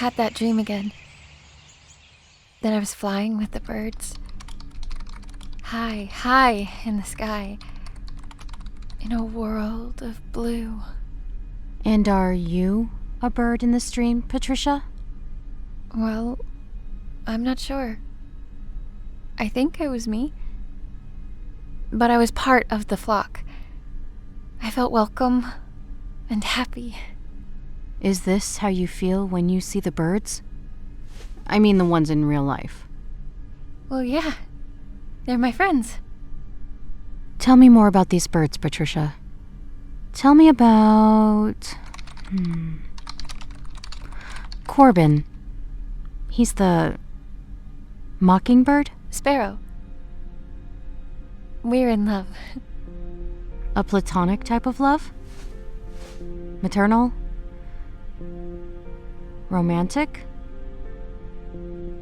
had that dream again. That I was flying with the birds. High, high in the sky. In a world of blue. And are you a bird in this dream, Patricia? Well, I'm not sure. I think I was me. But I was part of the flock. I felt welcome and happy. Is this how you feel when you see the birds? I mean the ones in real life. Well, yeah. They're my friends. Tell me more about these birds, Patricia. Tell me about... Corbin. He's the... mockingbird? Sparrow. We're in love. A platonic type of love? Maternal? Romantic?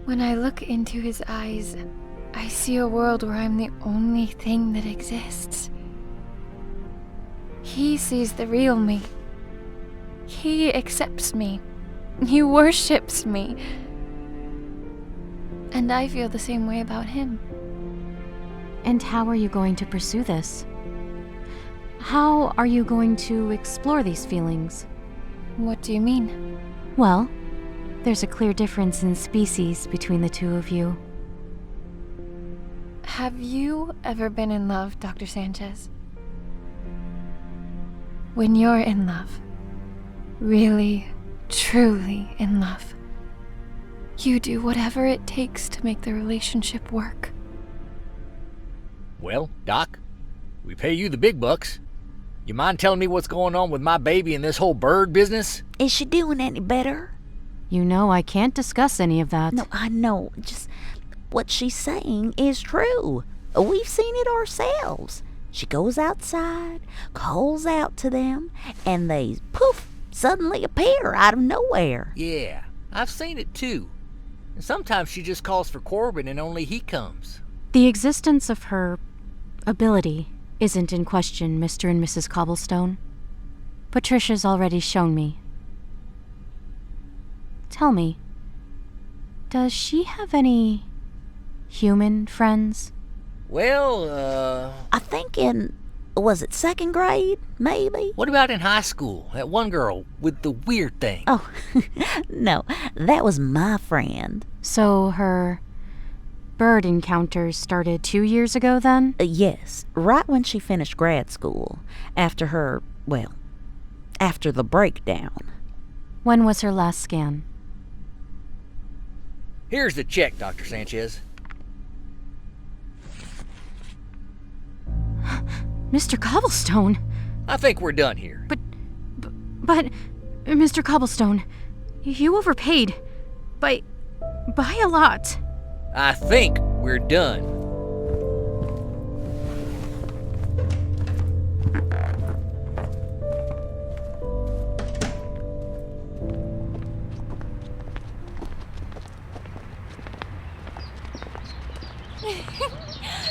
When I look into his eyes, I see a world where I'm the only thing that exists. He sees the real me. He accepts me. He worships me. And I feel the same way about him. And how are you going to pursue this? How are you going to explore these feelings? What do you mean? Well, there's a clear difference in species between the two of you. Have you ever been in love, Dr. Sanchez? When you're in love, really, truly in love, you do whatever it takes to make the relationship work. Well, Doc, we pay you the big bucks. You mind telling me what's going on with my baby and this whole bird business? Is she doing any better? You know I can't discuss any of that. No, I know. Just what she's saying is true. We've seen it ourselves. She goes outside, calls out to them, and they, poof, suddenly appear out of nowhere. Yeah, I've seen it too. And sometimes she just calls for Corbin and only he comes. The existence of her ability isn't in question, Mr. and Mrs. Cobblestone. Patricia's already shown me. Tell me, does she have any human friends? Well, I think was it second grade, maybe? what about in high school? That one girl with the weird thing. Oh, no, that was my friend. So her bird encounters started 2 years ago then? Yes, right when she finished grad school, after the breakdown. When was her last scan? Here's the check, Dr. Sanchez. Mr. Cobblestone! I think we're done here. But, Mr. Cobblestone, you overpaid. By a lot. I think we're done.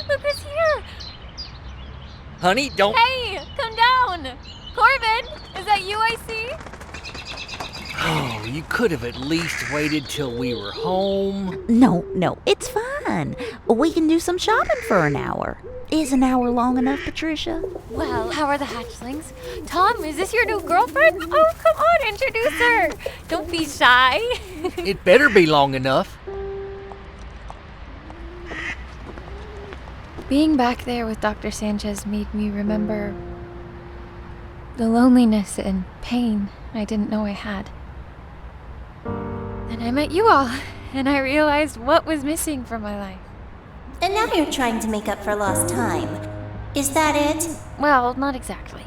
Look who's here! Honey, don't... Hey, come down! Corbin, is that you I see? Oh, you could have at least waited till we were home. No, it's fine. We can do some shopping for an hour. Is an hour long enough, Patricia? Well, how are the hatchlings? Tom, is this your new girlfriend? Oh, come on, introduce her. Don't be shy. It better be long enough. Being back there with Dr. Sanchez made me remember the loneliness and pain I didn't know I had. Then I met you all, and I realized what was missing from my life. And now you're trying to make up for lost time. Is that it? Well, not exactly.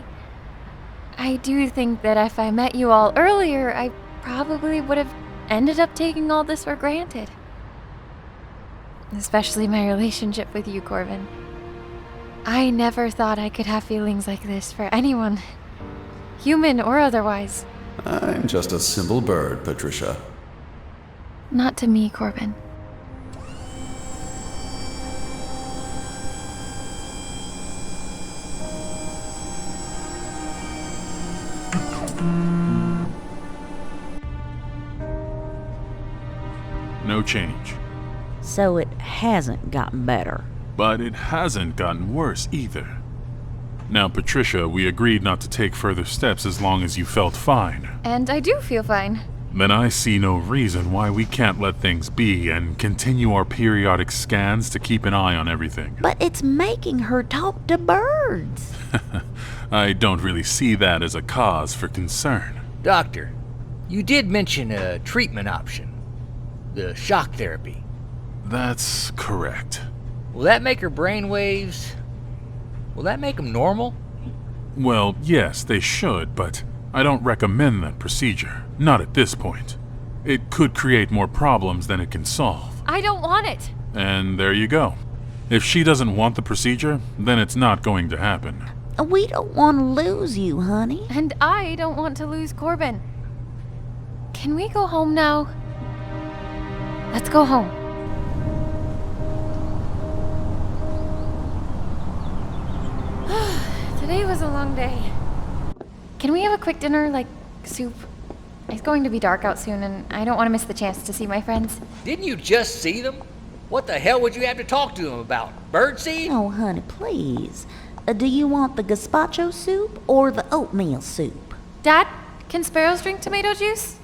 I do think that if I met you all earlier, I probably would have ended up taking all this for granted. Especially my relationship with you, Corbin. I never thought I could have feelings like this for anyone, human or otherwise. I'm just a simple bird, Patricia. Not to me, Corbin. no change. So it hasn't gotten better. But it hasn't gotten worse either. Now, Patricia, we agreed not to take further steps as long as you felt fine. And I do feel fine. Then I see no reason why we can't let things be and continue our periodic scans to keep an eye on everything. But it's making her talk to birds. I don't really see that as a cause for concern. Doctor, you did mention a treatment option. The shock therapy. That's correct. Will that make her brainwaves... Will that make them normal? Well, yes, they should, but I don't recommend that procedure. Not at this point. It could create more problems than it can solve. I don't want it. And there you go. If she doesn't want the procedure, then it's not going to happen. We don't want to lose you, honey. And I don't want to lose Corbin. Can we go home now? Let's go home. Today was a long day. Can we have a quick dinner, like soup? It's going to be dark out soon, and I don't want to miss the chance to see my friends. Didn't you just see them? What the hell would you have to talk to them about? Birdseed? Oh, honey, please. Do you want the gazpacho soup or the oatmeal soup? Dad, can sparrows drink tomato juice?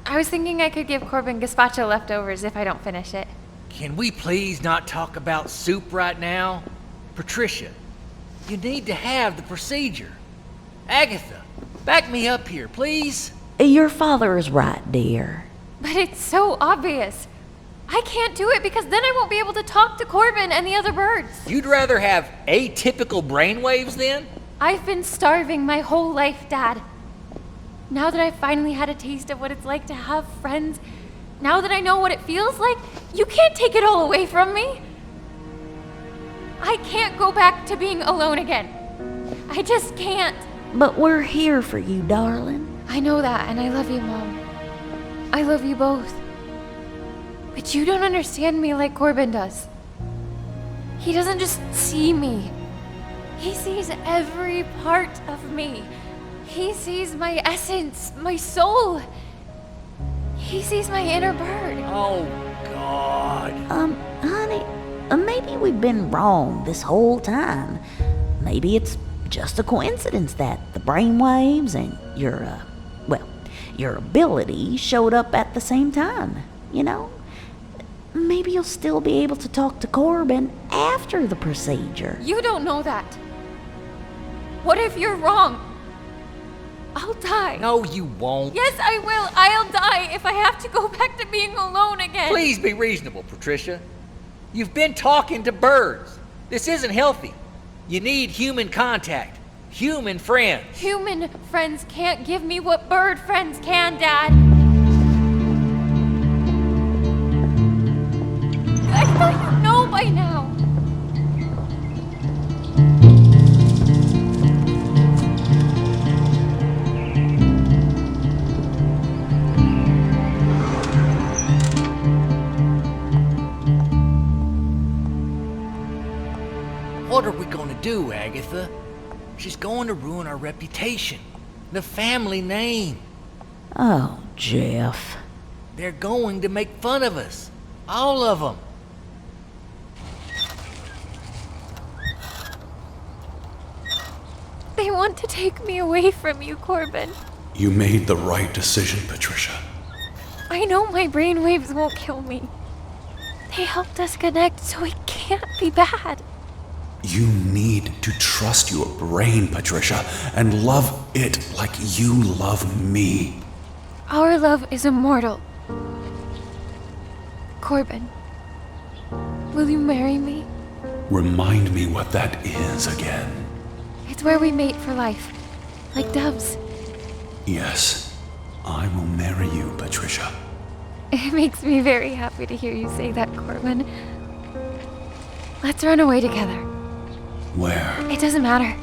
I was thinking I could give Corbin gazpacho leftovers if I don't finish it. Can we please not talk about soup right now? Patricia, you need to have the procedure. Agatha, back me up here, please. Your father is right, dear. But it's so obvious. I can't do it because then I won't be able to talk to Corbin and the other birds. You'd rather have atypical brainwaves then? I've been starving my whole life, Dad. Now that I've finally had a taste of what it's like to have friends, now that I know what it feels like, you can't take it all away from me. I can't go back to being alone again. I just can't. But we're here for you, darling. I know that, and I love you, Mom. I love you both. But you don't understand me like Corbin does. He doesn't just see me. He sees every part of me. He sees my essence, my soul. He sees my inner bird. Oh, God. Honey, maybe we've been wrong this whole time. Maybe it's just a coincidence that the brainwaves and your ability showed up at the same time, you know? Maybe you'll still be able to talk to Corbin after the procedure. You don't know that. What if you're wrong? I'll die. No, you won't. Yes, I will. I'll die if I have to go back to being alone again. Please be reasonable, Patricia. You've been talking to birds. This isn't healthy. You need human contact. Human friends. Human friends can't give me what bird friends can, Dad. I thought you know by now. What are we gonna do, Agatha? She's going to ruin our reputation. The family name. Oh, Jeff. They're going to make fun of us. All of them. They want to take me away from you, Corbin. You made the right decision, Patricia. I know my brainwaves won't kill me. They helped us connect, so it can't be bad. You need to trust your brain, Patricia, and love it like you love me. Our love is immortal. Corbin, will you marry me? Remind me what that is again. It's where we mate for life, like doves. Yes, I will marry you, Patricia. It makes me very happy to hear you say that, Corbin. Let's run away together. Where? It doesn't matter.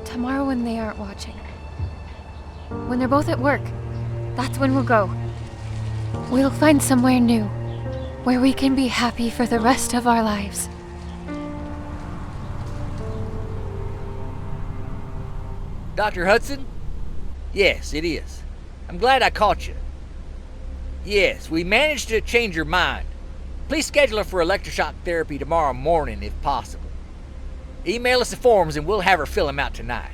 Tomorrow when they aren't watching. When they're both at work, that's when we'll go. We'll find somewhere new, where we can be happy for the rest of our lives. Dr. Hudson? Yes, it is. I'm glad I caught you. Yes, we managed to change her mind. Please schedule her for electroshock therapy tomorrow morning if possible. Email us the forms and we'll have her fill them out tonight.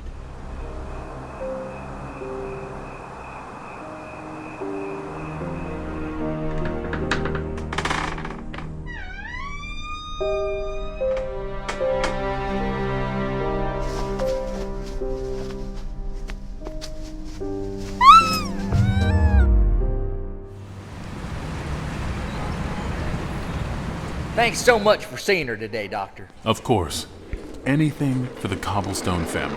Thanks so much for seeing her today, Doctor. Of course. Anything for the Cobblestone family.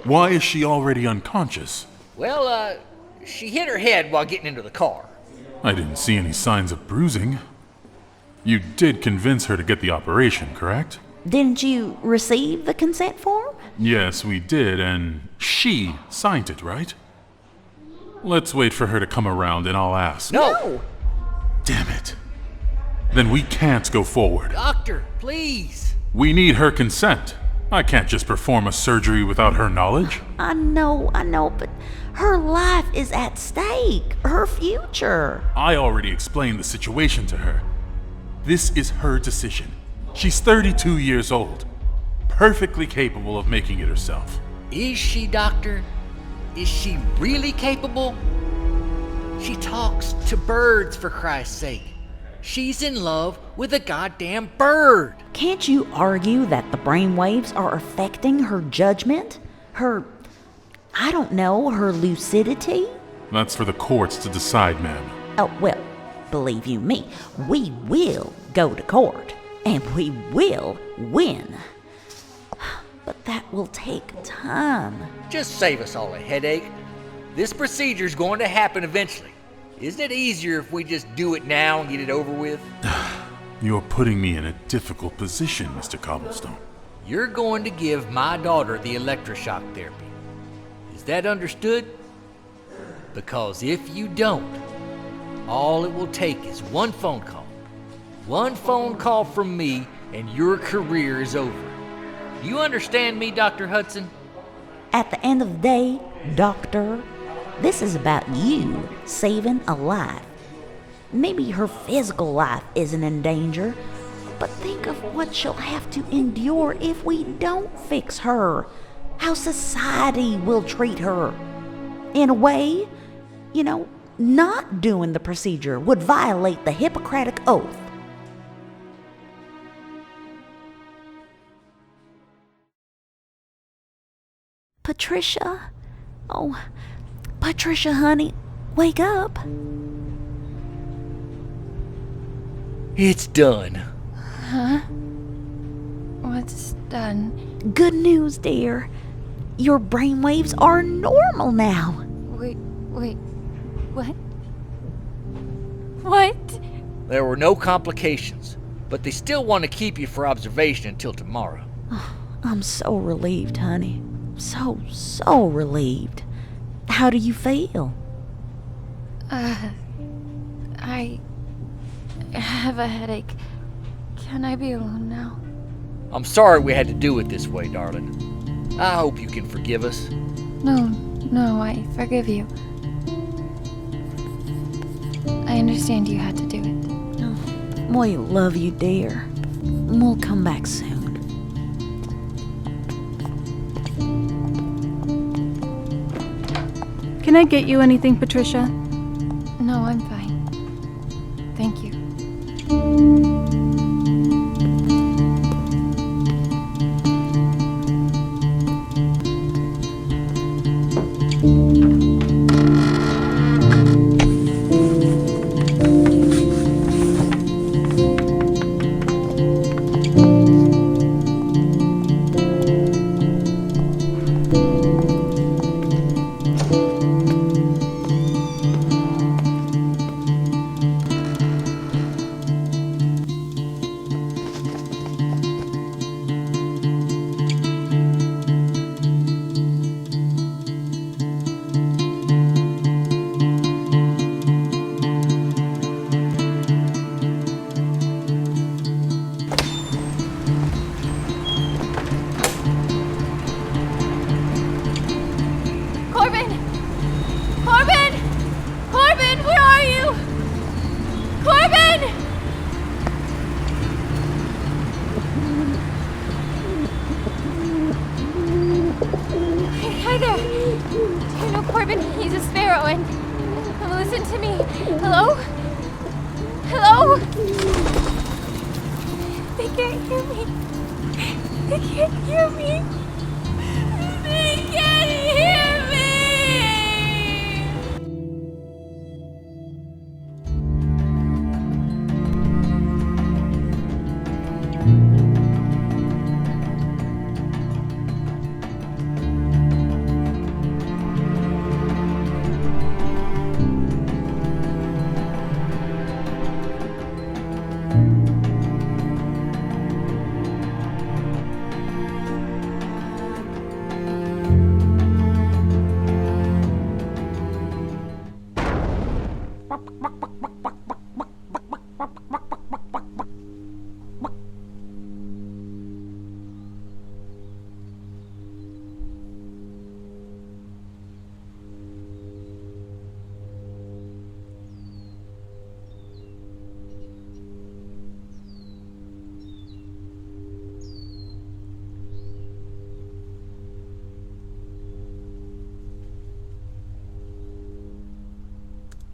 Why is she already unconscious? Well, she hit her head while getting into the car. I didn't see any signs of bruising. You did convince her to get the operation, correct? Didn't you receive the consent form? Yes, we did, and she signed it, right? Let's wait for her to come around and I'll ask. No! Damn it. Then we can't go forward. Doctor, please! We need her consent. I can't just perform a surgery without her knowledge. I know, but her life is at stake. Her future. I already explained the situation to her. This is her decision. She's 32 years old, perfectly capable of making it herself. Is she, Doctor? Is she really capable? She talks to birds, for Christ's sake. She's in love with a goddamn bird. Can't you argue that the brainwaves are affecting her judgment? Her lucidity? That's for the courts to decide, ma'am. Oh, well, believe you me, we will go to court, and we will win. But that will take time. Just save us all a headache. This procedure's going to happen eventually. Isn't it easier if we just do it now and get it over with? You're putting me in a difficult position, Mr. Cobblestone. You're going to give my daughter the electroshock therapy. Is that understood? Because if you don't, all it will take is one phone call. One phone call from me and your career is over. You understand me, Dr. Hudson? At the end of the day, Doctor, this is about you saving a life. Maybe her physical life isn't in danger, but think of what she'll have to endure if we don't fix her. How society will treat her. In a way, not doing the procedure would violate the Hippocratic Oath. Patricia? Oh, Patricia, honey, wake up. It's done. Huh? What's done? Good news, dear. Your brainwaves are normal now. Wait, what? What? There were no complications, but they still want to keep you for observation until tomorrow. Oh, I'm so relieved, honey. So relieved. How do you feel? I have a headache. Can I be alone now? I'm sorry we had to do it this way, darling. I hope you can forgive us. No, I forgive you. I understand you had to do it. Oh, we love you, dear. We'll come back soon. Can I get you anything, Patricia? No, I'm fine. Thank you. Hello? Hello? They can't hear me. They can't hear me.